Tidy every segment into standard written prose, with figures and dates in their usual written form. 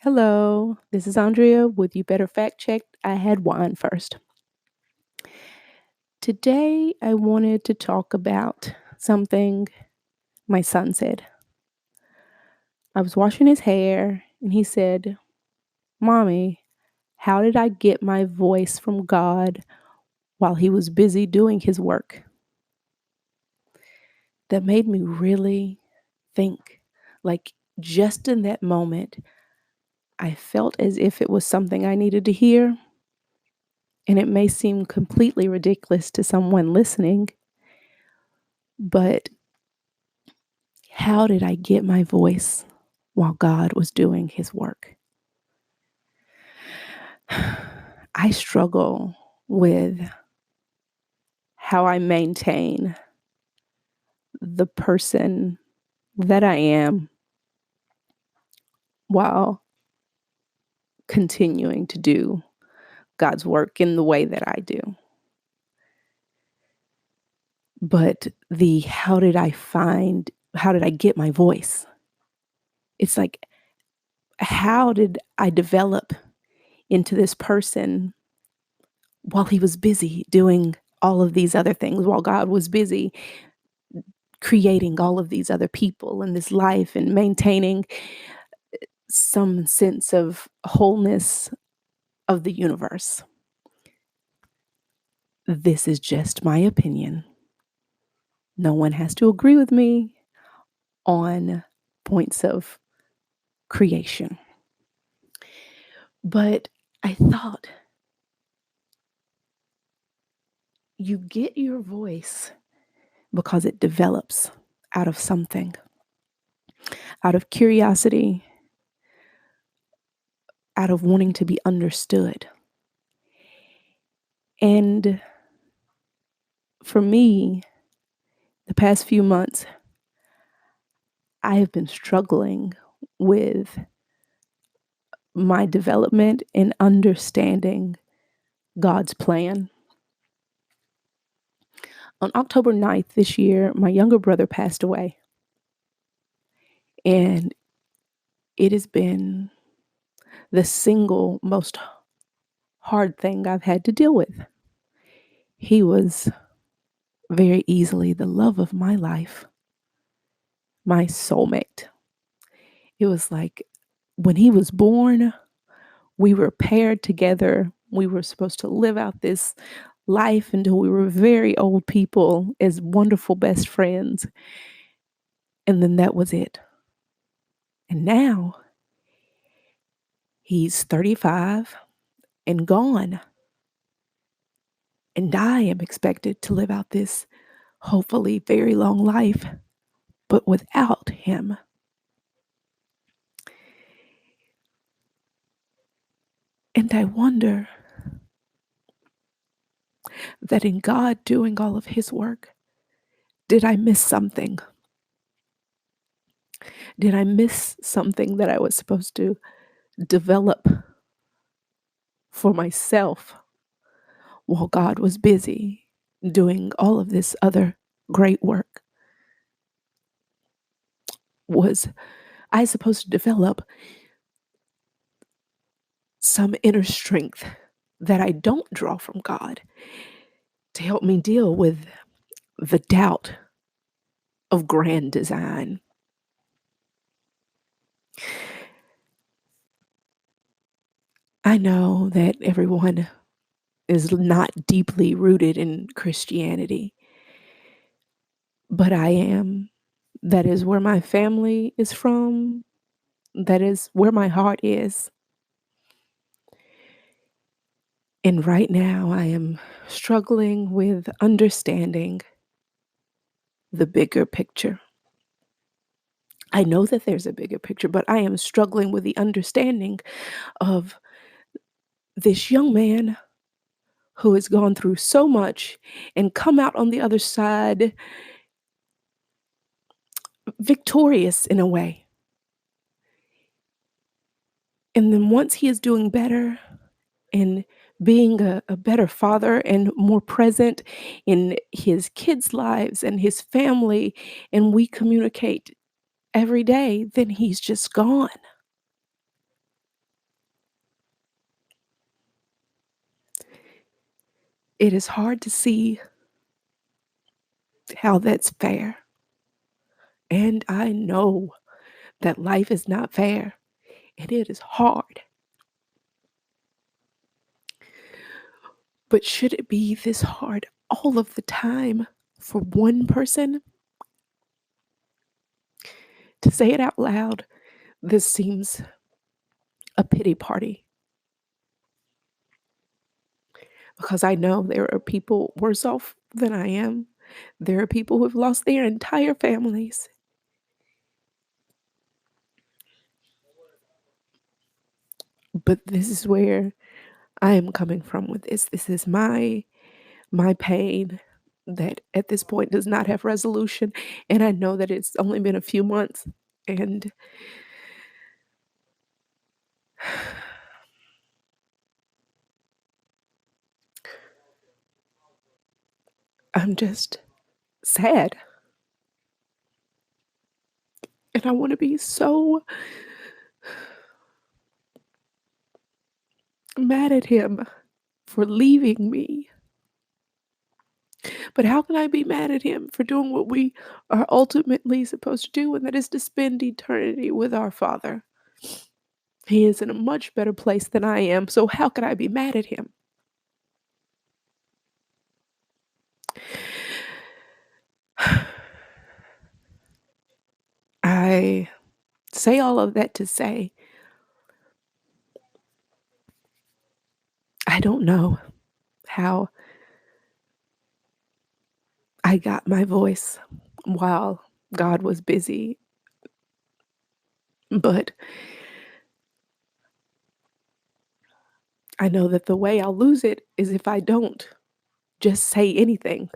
Hello, this is Aandrea with You Better Fact Check. I had wine first. Today, I wanted to talk about something my son said. I was washing his hair, and he said, Mommy, how did I get my voice from God while he was busy doing his work? That made me really think. Like, just in that moment, I felt as if it was something I needed to hear. And it may seem completely ridiculous to someone listening, but how did I get my voice while God was doing his work? I struggle with how I maintain the person that I am while continuing to do God's work in the way that I do. But the how did I get my voice? It's like, how did I develop into this person while he was busy doing all of these other things, while God was busy creating all of these other people in this life and maintaining some sense of wholeness of the universe? This is just my opinion. No one has to agree with me on points of creation. But I thought, you get your voice because it develops out of something, out of curiosity, out of wanting to be understood. And for me, the past few months, I have been struggling with my development in understanding God's plan. On October 9th this year, my younger brother passed away. And it has been the single most hard thing I've had to deal with. He was very easily the love of my life, my soulmate. It was like when he was born, we were paired together. We were supposed to live out this life until we were very old people as wonderful best friends. And then that was it. And now he's 35 and gone. And I am expected to live out this hopefully very long life, but without him. And I wonder that in God doing all of his work, did I miss something? Did I miss something that I was supposed to develop for myself while God was busy doing all of this other great work? Was I supposed to develop some inner strength that I don't draw from God to help me deal with the doubt of grand design? I know that everyone is not deeply rooted in Christianity, but I am. That is where my family is from. That is where my heart is. And right now, I am struggling with understanding the bigger picture. I know that there's a bigger picture, but I am struggling with the understanding of this young man who has gone through so much and come out on the other side victorious in a way. And then once he is doing better and being a better father and more present in his kids' lives and his family, and we communicate every day, then he's just gone. It is hard to see how that's fair. And I know that life is not fair and it is hard. But should it be this hard all of the time for one person? To say it out loud, this seems a pity party because I know there are people worse off than I am. There are people who have lost their entire families. But this is where I am coming from with this. This is my pain that at this point does not have resolution, and I know that it's only been a few months, and I'm just sad, and I wanna be so mad at him for leaving me. But how can I be mad at him for doing what we are ultimately supposed to do, and that is to spend eternity with our Father? He is in a much better place than I am, so how could I be mad at him? I say all of that to say, I don't know how I got my voice while God was busy, but I know that the way I'll lose it is if I don't just say anything.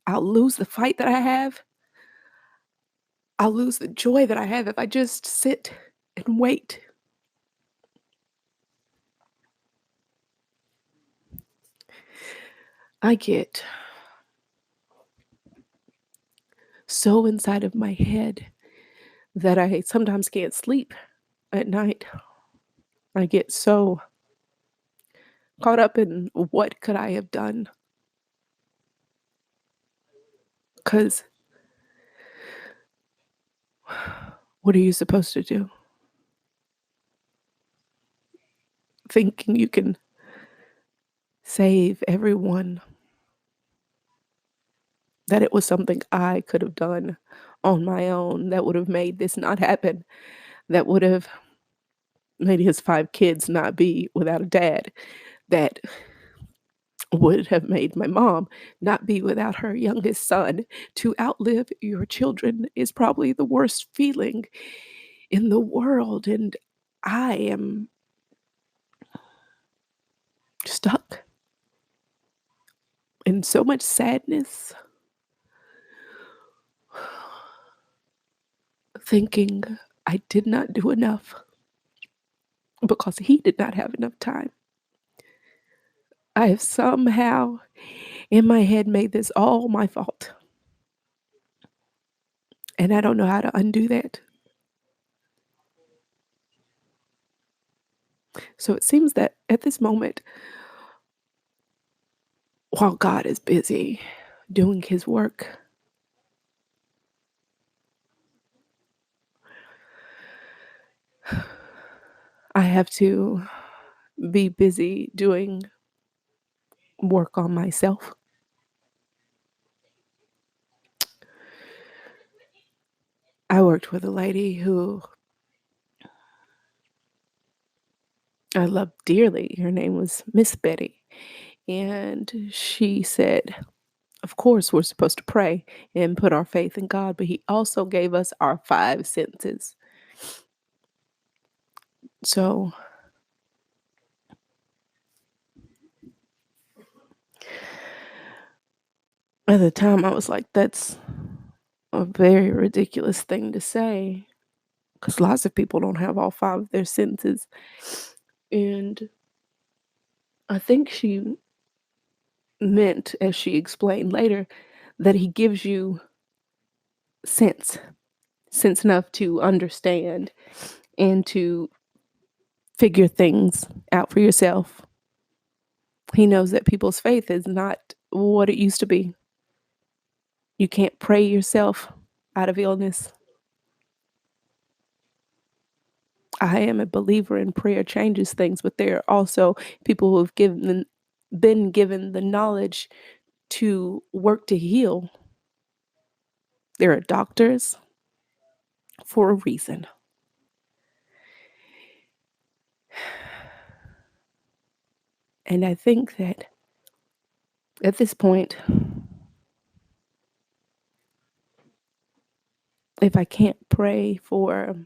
I'll lose the fight that I have. I'll lose the joy that I have if I just sit and wait. I get so inside of my head that I sometimes can't sleep at night. I get so caught up in what could I have done? Because what are you supposed to do? Thinking you can save everyone, that it was something I could have done on my own that would have made this not happen, that would have made his 5 kids not be without a dad, that would have made my mom not be without her youngest son. To outlive your children is probably the worst feeling in the world, and I am stuck in so much sadness, thinking I did not do enough because he did not have enough time. I have somehow in my head made this all my fault, and I don't know how to undo that. So it seems that at this moment, while God is busy doing his work, I have to be busy doing work on myself. I worked with a lady who I loved dearly. Her name was Miss Betty. And she said, of course, we're supposed to pray and put our faith in God, but He also gave us our 5 senses. So at the time, I was like, that's a very ridiculous thing to say because lots of people don't have all 5 of their senses. And I think she meant, as she explained later, that He gives you sense, sense enough to understand and to figure things out for yourself He knows that people's faith is not what it used to be. You can't pray yourself out of illness. I am a believer in prayer changes things, but there are also people who have been given the knowledge to work to heal. There are doctors for a reason. And I think that at this point, if I can't pray for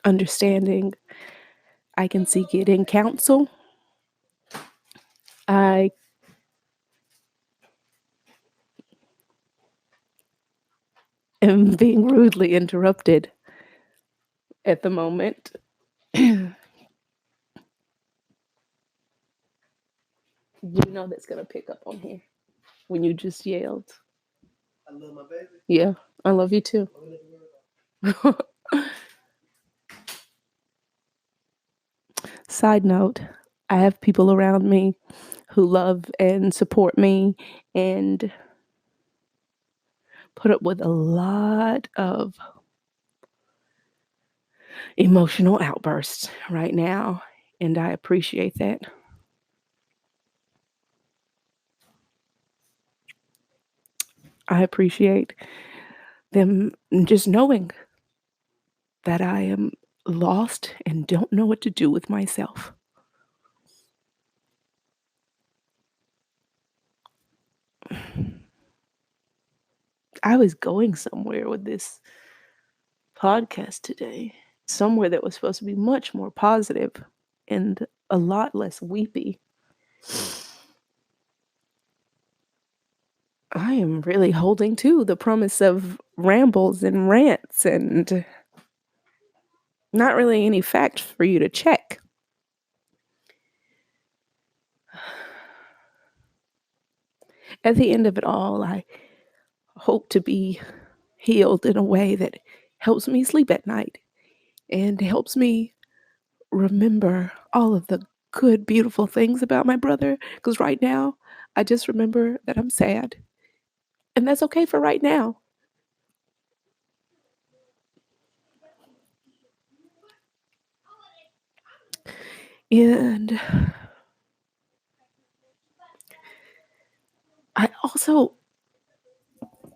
understanding, I can seek it in counsel. I am being rudely interrupted at the moment. You know that's going to pick up on here when you just yelled. I love my baby. Yeah, I love you too. Side note, I have people around me who love and support me and put up with a lot of emotional outbursts right now, and I appreciate that. I appreciate them just knowing that I am lost and don't know what to do with myself. I was going somewhere with this podcast today, somewhere that was supposed to be much more positive and a lot less weepy. I am really holding to the promise of rambles and rants and not really any facts for you to check. At the end of it all, I hope to be healed in a way that helps me sleep at night and helps me remember all of the good, beautiful things about my brother. Because right now, I just remember that I'm sad. And that's okay for right now. And I also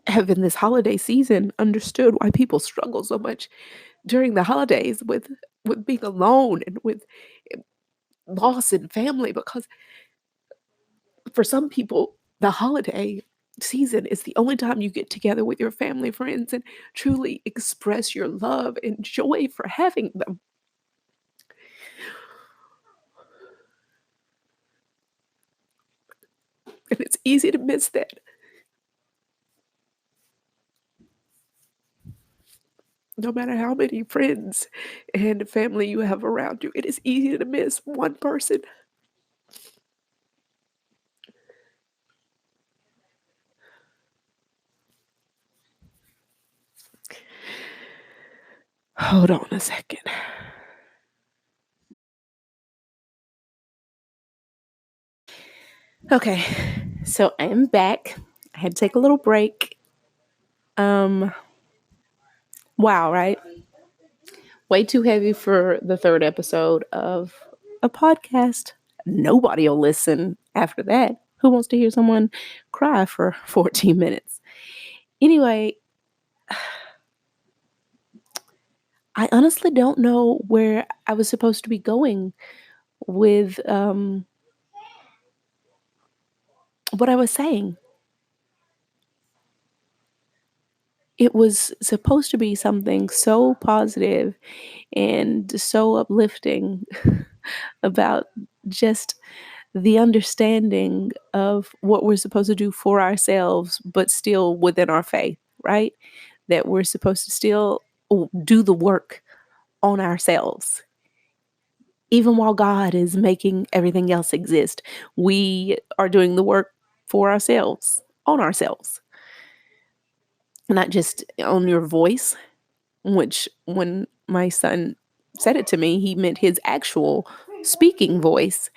have in this holiday season understood why people struggle so much during the holidays with being alone and with loss in family because for some people the holiday season is the only time you get together with your family friends and truly express your love and joy for having them. And it's easy to miss that. No matter how many friends and family you have around you, it is easy to miss one person. Hold on a second. Okay, so I am back. I had to take a little break. Um, wow, right? Way too heavy for the third episode of a podcast. Nobody will listen after that. Who wants to hear someone cry for 14 minutes? Anyway, I honestly don't know where I was supposed to be going with what I was saying. It was supposed to be something so positive and so uplifting about just the understanding of what we're supposed to do for ourselves, but still within our faith, right? That we're supposed to still do the work on ourselves. Even while God is making everything else exist, we are doing the work for ourselves, on ourselves, not just on your voice, which when my son said it to me, he meant his actual speaking voice.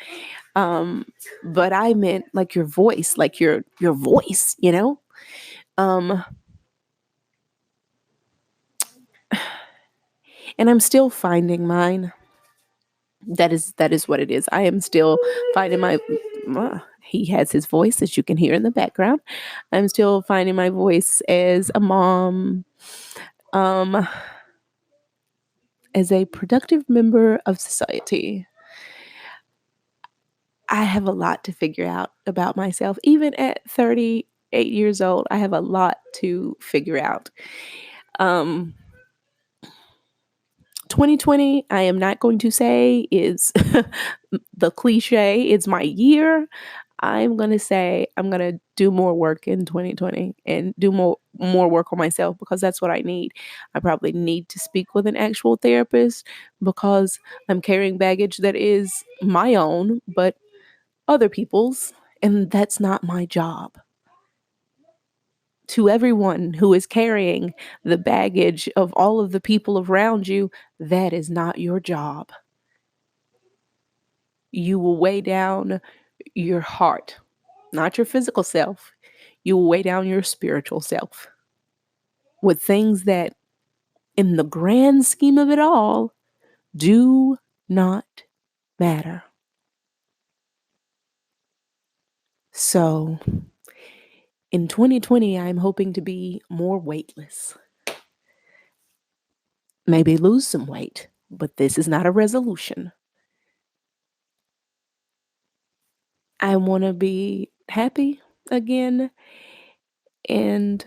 Um, but I meant like your voice, like your voice, you know? Um, and I'm still finding mine. That is what it is. I am still finding my he has his voice, as you can hear in the background. I'm still finding my voice as a mom, um, as a productive member of society. I have a lot to figure out about myself. Even at 38 years old, I have a lot to figure out. Um, 2020, I am not going to say is the cliche, it's my year. I'm going to say I'm going to do more work in 2020 and do more work on myself because that's what I need. I probably need to speak with an actual therapist because I'm carrying baggage that is my own, but other people's, and that's not my job. To everyone who is carrying the baggage of all of the people around you, that is not your job. You will weigh down your heart, not your physical self. You will weigh down your spiritual self with things that, in the grand scheme of it all, do not matter. So, in 2020, I'm hoping to be more weightless, maybe lose some weight, but this is not a resolution. I want to be happy again, and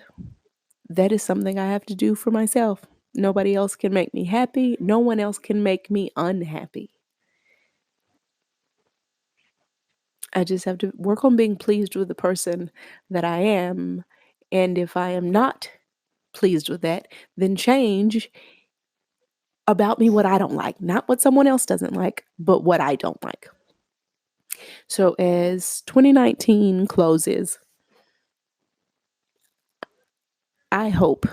that is something I have to do for myself. Nobody else can make me happy. No one else can make me unhappy. I just have to work on being pleased with the person that I am. And if I am not pleased with that, then change about me what I don't like, not what someone else doesn't like, but what I don't like. So as 2019 closes, I hope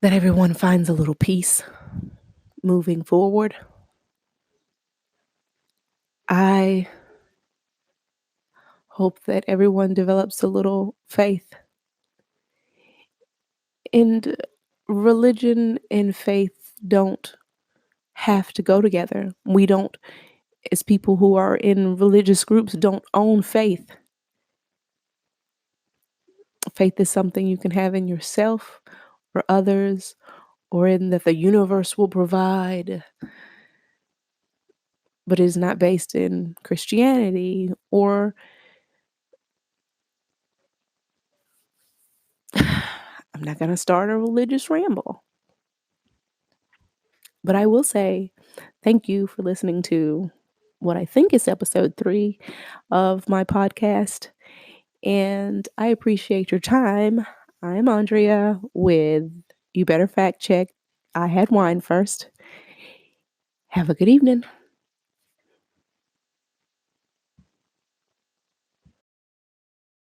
that everyone finds a little peace moving forward. I hope that everyone develops a little faith. And religion and faith don't have to go together. We don't, as people who are in religious groups, don't own faith. Faith is something you can have in yourself or others, or in that the universe will provide, but it is not based in Christianity or I'm not going to start a religious ramble. But I will say thank you for listening to what I think is episode 3 of my podcast. And I appreciate your time. I'm Aandrea with You Better Fact Check. I had wine first. Have a good evening.